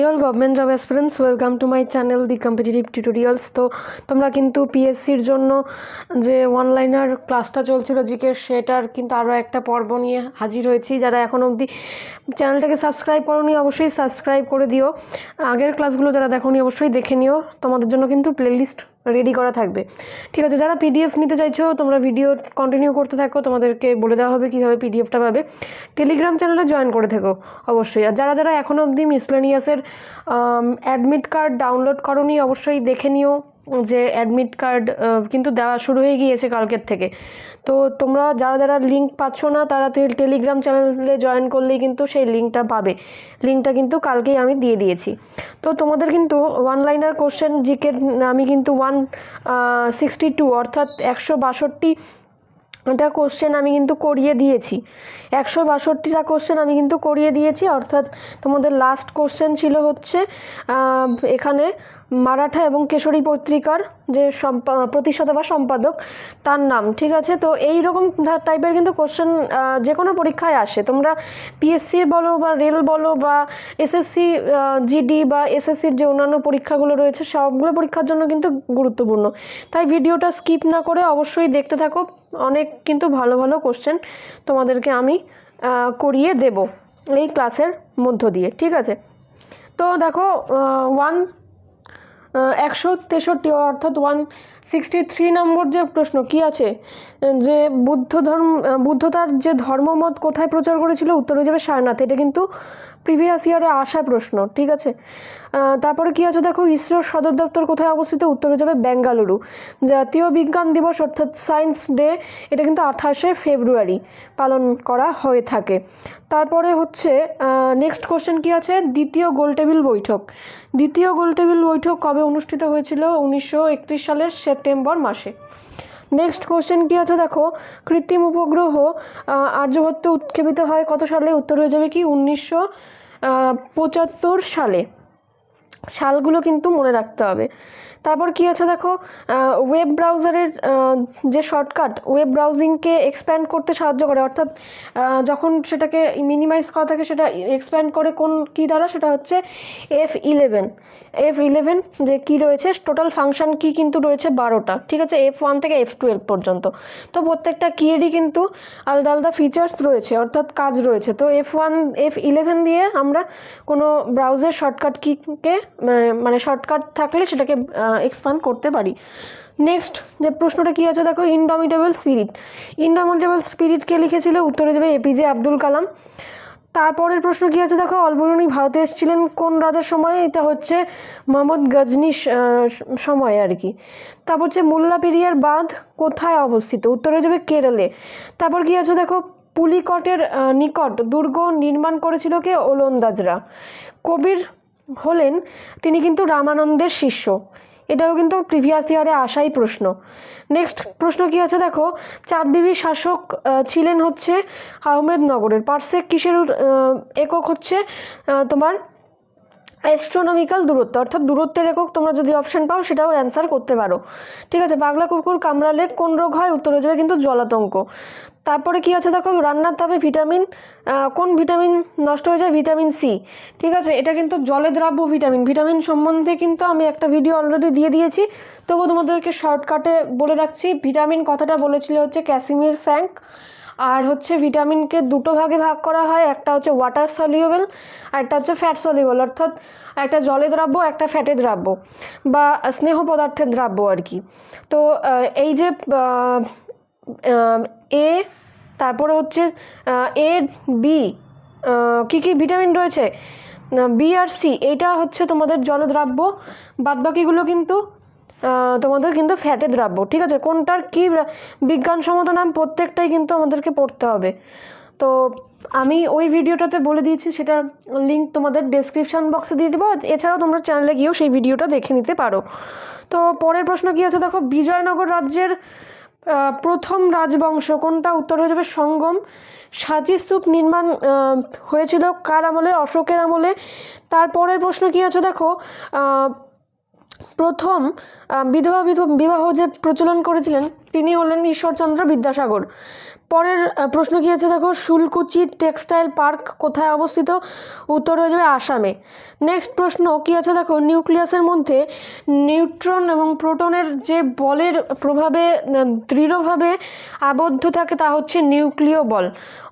All government job aspirants, welcome to my channel the competitive tutorials. তো তোমরা কিন্তু পিএসসির জন্য যে অনলাইনার ক্লাসটা চলছিল জিকে, সেটার কিন্তু আরও একটা পর্ব নিয়ে হাজির হয়েছি। যারা এখন অবধি চ্যানেলটাকে সাবস্ক্রাইব করোনি অবশ্যই সাবস্ক্রাইব করে দিও। আগের ক্লাসগুলো যারা দেখোনি অবশ্যই দেখে নিও, তোমাদের জন্য কিন্তু প্লেলিস্ট রেডি করা থাকবে। ঠিক আছে, যারা পিডিএফ নিতে চাইছো তোমরা ভিডিও কন্টিনিউ করতে থাকো, তোমাদেরকে বলে দেওয়া হবে কীভাবে পিডিএফটা পাবে। টেলিগ্রাম চ্যানেলে জয়েন করে থেকো অবশ্যই। আর যারা যারা এখনও অবধি মিসলেনিয়াসের অ্যাডমিট কার্ড ডাউনলোড করোনি অবশ্যই দেখে নিও যে অ্যাডমিট কার্ড কিন্তু দেওয়া শুরু হয়ে গিয়েছে কালকের থেকে। তো তোমরা যারা যারা লিঙ্ক পাচ্ছ না তারা টেলিগ্রাম চ্যানেলে জয়েন করলেই কিন্তু সেই লিঙ্কটা পাবে। লিঙ্কটা কিন্তু কালকেই আমি দিয়ে দিয়েছি। তো তোমাদের কিন্তু অনলাইনার কোশ্চেন জিকে আমি কিন্তু 162 অর্থাৎ 162টা কোশ্চেন আমি কিন্তু করিয়ে দিয়েছি। 162টা কোশ্চেন আমি কিন্তু করিয়ে দিয়েছি, অর্থাৎ তোমাদের লাস্ট কোশ্চেন ছিল হচ্ছে এখানে মারাঠা এবং কেশরী পত্রিকার যে প্রতিষ্ঠাতা বা সম্পাদক তার নাম। ঠিক আছে, তো এই রকম টাইপের কিন্তু কোশ্চেন যে কোনো পরীক্ষায় আসে। তোমরা পিএসসির বলো বা রেল বলো বা এসএসসি জিডি বা এসএসসির যে অন্যান্য পরীক্ষাগুলো রয়েছে সবগুলো পরীক্ষার জন্য কিন্তু গুরুত্বপূর্ণ। তাই ভিডিওটা স্কিপ না করে অবশ্যই দেখতে থাকো। অনেক কিন্তু ভালো ভালো কোশ্চেন তোমাদেরকে আমি করিয়ে দেব এই ক্লাসের মধ্য দিয়ে। ঠিক আছে, তো দেখো 163 অর্থাৎ 163 নম্বর যে প্রশ্ন কি আছে, যে বুদ্ধতার যে ধর্মমত কোথায় প্রচার করেছিল, উত্তর হয়ে যাবে সারনাথ। এটা কিন্তু প্রিভিয়াস ইয়ারে আসা প্রশ্ন। ঠিক আছে, তারপরে কি আছে দেখো, ইসরোর সদর দপ্তর কোথায় অবস্থিত, উত্তর হয়ে যাবে বেঙ্গালুরু। জাতীয় বিজ্ঞান দিবস অর্থাৎ সায়েন্স ডে, এটা কিন্তু 28শে ফেব্রুয়ারি পালন করা হয়ে থাকে। তারপরে হচ্ছে নেক্সট কোশ্চেন কি আছে, দ্বিতীয় গোলটেবিল বৈঠক। দ্বিতীয় গোলটেবিল বৈঠক কবে অনুষ্ঠিত হয়েছিল, 1931 সালের সেপ্টেম্বর মাসে। নেক্সট কোশ্চেন কি আছে দেখো, কৃত্রিম উপগ্রহ আর্যভট্টে উৎক্ষেপিত হয় কত সালে, উত্তর হয়ে যাবে কি 1975 সালে। সালগুলো কিন্তু মনে রাখতে হবে। তারপর কি আছে দেখো, ওয়েব ব্রাউজারের যে শর্টকাট ওয়েব ব্রাউজিংকে এক্সপ্যান্ড করতে সাহায্য করে, অর্থাৎ যখন সেটাকে মিনিমাইজ করা থাকে সেটা এক্সপ্যান্ড করে কোন কি দ্বারা, সেটা হচ্ছে F11 যে কি রয়েছে, টোটাল ফাংশন কি কিন্তু রয়েছে 12টা। ঠিক আছে, F1 থেকে F12 পর্যন্ত। তো প্রত্যেকটা কিয়েরই কিন্তু আলাদা আলাদা ফিচার্স রয়েছে, অর্থাৎ কাজ রয়েছে। তো F11 দিয়ে আমরা কোনো ব্রাউজার শর্টকাট কিকে মানে শর্টকাট থাকলে সেটাকে এক্সপ্যান্ড করতে পারি। নেক্সট যে প্রশ্নটা কি আছে দেখো, ইনডমিটেবল স্পিরিটকে লিখেছিল, উত্তরে যাবে এপিজে আব্দুল কালাম। তারপরের প্রশ্ন কি আছে দেখো, অলবরুণী ভারতে এসেছিলেন কোন রাজার সময়, এটা হচ্ছে মোহাম্মদ গজনির সময় আর কি। তারপর হচ্ছে মুল্লাপেরিয়ার বাঁধ কোথায় অবস্থিত, উত্তর হয়ে যাবে কেরলে। তারপর কি আছে দেখো, পুলিকটের নিকট দুর্গ নির্মাণ করেছিল কে, ওলন্দাজরা। কবির হলেন তিনি কিন্তু রামানন্দের শিষ্য। এটাও কিন্তু প্রিভিয়াস ইয়ারে আসাই প্রশ্ন। নেক্সট প্রশ্ন কি আছে দেখো, চাঁদ বিবির শাসক ছিলেন হচ্ছে আহমেদনগরের। পারসেক কিসের একক হচ্ছে তোমার অ্যাস্ট্রোনমিক্যাল দূরত্ব, অর্থাৎ দূরত্বের একক। তোমরা যদি অপশান পাও সেটাও অ্যান্সার করতে পারো। ঠিক আছে, পাগলা কুকুর কামড়ালে কোন রোগ হয়, উত্তর হয়ে যাবে কিন্তু জলাতঙ্ক। তারপরে কি আছে দেখো, রান্নার তাপে কোন ভিটামিন নষ্ট হয়ে যায়, ভিটামিন সি। ঠিক আছে, এটা কিন্তু জলে দ্রাব্য ভিটামিন সম্বন্ধে কিন্তু আমি একটা ভিডিও অলরেডি দিয়ে দিয়েছি, তবুও তোমাদেরকে শর্টকাটে বলে রাখছি। ভিটামিন কথাটা বলেছিল হচ্ছে ক্যাসিমির ফ্র্যাঙ্ক। আর হচ্ছে ভিটামিনকে দুটো ভাগে ভাগ করা হয়, একটা হচ্ছে ওয়াটার সলিউবল আর একটা হচ্ছে ফ্যাট সলিউবল, অর্থাৎ একটা জলে দ্রাব্য একটা ফ্যাটে দ্রাব্য বা স্নেহ পদার্থের দ্রাব্য আর কি। তো এই যে এ তারপরে হচ্ছে A B key key vitamin রয়েছে, বি আর সি, এইটা হচ্ছে তোমাদের জলদ্রাব্য, বাদবাকিগুলো কিন্তু তোমাদের কিন্তু ফ্যাটে দ্রাব্য। ঠিক আছে, কোনটার কি বিজ্ঞানসম্মত নাম প্রত্যেকটাই কিন্তু আমাদেরকে পড়তে হবে। তো আমি ওই ভিডিওটাতে বলে দিয়েছি, সেটার লিঙ্ক তোমাদের ডেসক্রিপশান বক্সে দিয়ে দেবো। এছাড়াও তোমরা চ্যানেলে গিয়েও সেই ভিডিওটা দেখে নিতে পারো। তো পরের প্রশ্ন কী আছে দেখো, বিজয়নগর রাজ্যের প্রথম রাজবংশ কোনটা, উত্তর হয়ে যাবে সঙ্গম। সাঁচি স্তূপ নির্মাণ হয়েছিল কার আমলে, অশোকের আমলে। তারপরের প্রশ্ন কী আছে দেখো, প্রথম বিধবা বিবাহ যে প্রচলন করেছিলেন তিনি হলেন ঈশ্বরচন্দ্র বিদ্যাসাগর। পরের প্রশ্ন কী আছে দেখো, শুল্কুচি টেক্সটাইল পার্ক কোথায় অবস্থিত? উত্তর হয়ে যাবে আসামে। নেক্সট প্রশ্ন কী আছে দেখো, নিউক্লিয়াসের মধ্যে নিউট্রন এবং প্রোটনের যে বলের প্রভাবে দৃঢ়ভাবে আবদ্ধ থাকে তা হচ্ছে নিউক্লিয় বল।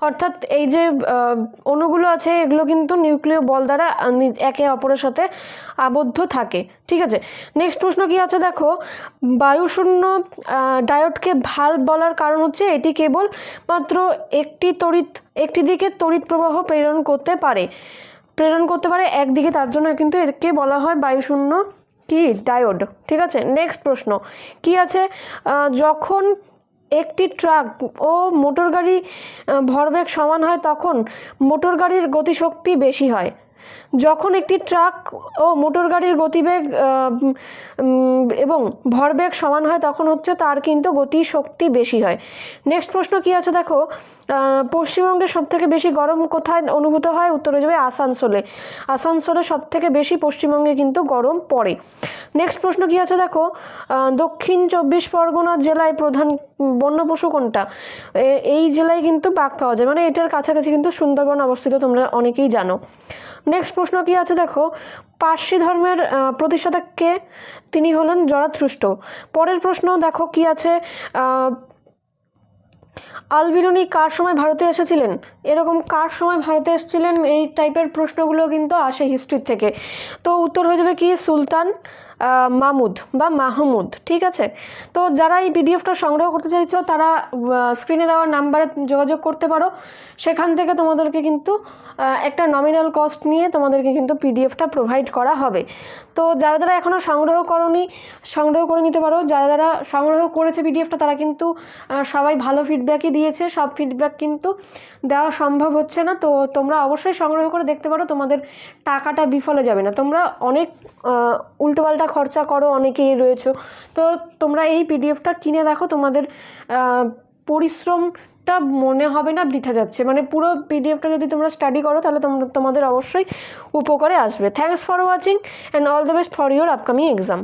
অর্থাৎ এই যে অণুগুলো আছে এগুলো কিন্তু নিউক্লিয় বল দ্বারা একে অপরের সাথে আবদ্ধ থাকে। ঠিক আছে, নেক্সট প্রশ্ন কী আছে দেখো, বায়ুশূন্য ডায়োডকে ভালভ বলার কারণ হচ্ছে এটি কেবল মাত্র একটি দিকে তড়িৎ প্রবাহ প্রেরণ করতে পারে একদিকে, তার জন্য কিন্তু একে বলা হয় বায়ুশূন্য কি ডায়োড। ঠিক আছে, নেক্সট প্রশ্ন কি আছে, যখন একটি ট্রাক ও মোটর গাড়ি ভরবেগ সমান হয় তখন মোটর গাড়ির গতিশক্তি বেশি হয়। যখন একটি ট্রাক ও মোটর গাড়ির গতিবেগ এবং ভরবেগ সমান হয় তখন হচ্ছে তার কিন্তু গতিশক্তি বেশি হয়। নেক্সট প্রশ্ন কি আছে দেখো, পশ্চিমবঙ্গে সবথেকে বেশি গরম কোথায় অনুভূত হয়? উত্তর হয়ে যাবে আসানসোলে সবথেকে বেশি পশ্চিমবঙ্গে কিন্তু গরম পড়ে। নেক্সট প্রশ্ন কি আছে দেখো, দক্ষিণ 24 পরগনা জেলায় প্রধান বন্য পশু কোনটা? এই জেলায় কিন্তু বাঘ পাওয়া যায়, মানে এটার কাছাকাছি কিন্তু সুন্দরবন অবস্থিত, তোমরা অনেকেই জানো। নেক্সট প্রশ্ন কি আছে দেখো, পার্সি ধর্মের প্রতিষ্ঠাতা কে? তিনি হলেন জরাথুস্ট্র। পরের প্রশ্ন দেখো কি আছে, আল বিরুনি কার সময় ভারতে এসেছিলেন? এরকম কার সময় ভারতে এসেছিলেন এই টাইপের প্রশ্নগুলো কিন্তু আসে হিস্ট্রি থেকে। তো উত্তর হয়ে যাবে কি সুলতান মাহমুদ। ঠিক আছে, তো যারা এই পিডিএফটা সংগ্রহ করতে চাইছো তারা স্ক্রিনে দেওয়া নাম্বারে যোগাযোগ করতে পারো, সেখান থেকে তোমাদেরকে কিন্তু একটা নমিনাল কস্ট নিয়ে তোমাদেরকে কিন্তু পিডিএফটা প্রোভাইড করা হবে। তো যারা এখনও সংগ্রহ করে নিতে পারো। যারা সংগ্রহ করেছে পিডিএফটা তারা কিন্তু সবাই ভালো ফিডব্যাকই দিয়েছে, সব ফিডব্যাক কিন্তু দেওয়া সম্ভব হচ্ছে না। তো তোমরা অবশ্যই সংগ্রহ করে দেখতে পারো, তোমাদের টাকাটা বিফলে যাবে না। তোমরা অনেক উল্টোপাল্টা খরচা করো, অনেকেই রয়েছে, তো তোমরা এই পিডিএফটা কিনে দেখো, তোমাদের পরিশ্রমটা মনে হবে না বৃথা যাচ্ছে। মানে পুরো পিডিএফটা যদি তোমরা স্টাডি করো তাহলে তোমাদের অবশ্যই উপকারে আসবে। Thanks for watching and all the best for your upcoming exam.